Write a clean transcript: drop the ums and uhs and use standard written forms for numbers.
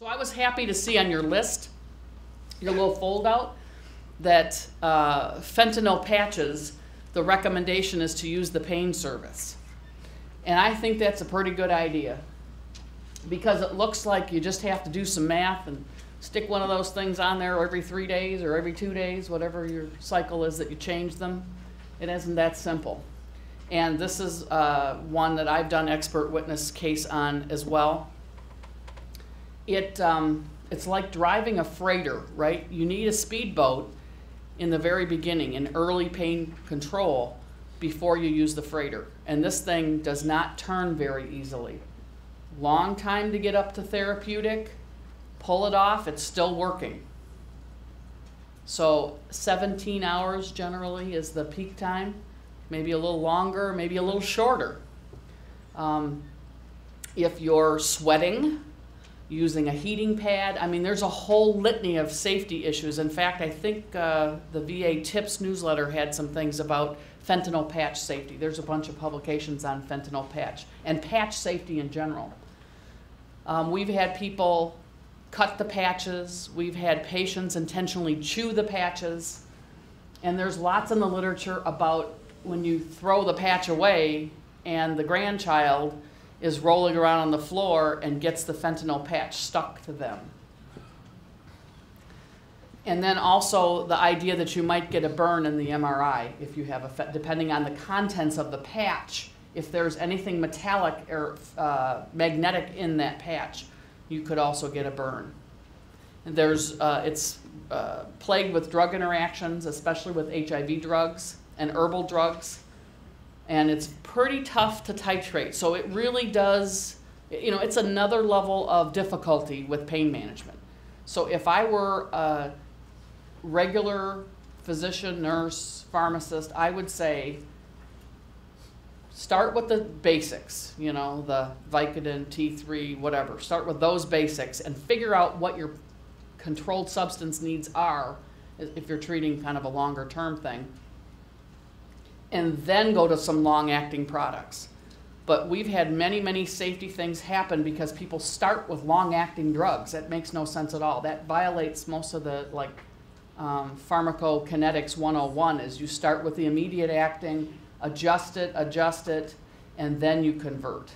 So I was happy to see on your list, your little fold out, that fentanyl patches, the recommendation is to use the pain service. And I think that's a pretty good idea, because it looks like you just have to do some math and stick one of those things on there every 3 days or every 2 days, whatever your cycle is that you change them. It isn't that simple. And this is one that I've done expert witness case on as well. It's like driving a freighter, right? You need a speedboat in the very beginning, in early pain control, before you use the freighter. And this thing does not turn very easily. Long time to get up to therapeutic, pull it off, it's still working. So 17 hours generally is the peak time, maybe a little longer, maybe a little shorter. If you're sweating, using a heating pad, I mean, there's a whole litany of safety issues. In fact, I think the VA Tips newsletter had some things about fentanyl patch safety. There's a bunch of publications on fentanyl patch and patch safety in general. We've had people cut the patches. We've had patients intentionally chew the patches. And there's lots in the literature about when you throw the patch away and the grandchild is rolling around on the floor and gets the fentanyl patch stuck to them. And then also the idea that you might get a burn in the MRI if you have a, depending on the contents of the patch, if there's anything metallic or magnetic in that patch, you could also get a burn. And it's plagued with drug interactions, especially with HIV drugs and herbal drugs. And it's pretty tough to titrate. So it really does, you know, it's another level of difficulty with pain management. So if I were a regular physician, nurse, pharmacist, I would say start with the basics, you know, the Vicodin, T3, whatever. Start with those basics and figure out what your controlled substance needs are if you're treating kind of a longer term thing. And then go to some long-acting products. But we've had many, many safety things happen because people start with long-acting drugs. That makes no sense at all. That violates most of the pharmacokinetics 101 is you start with the immediate acting, adjust it, and then you convert.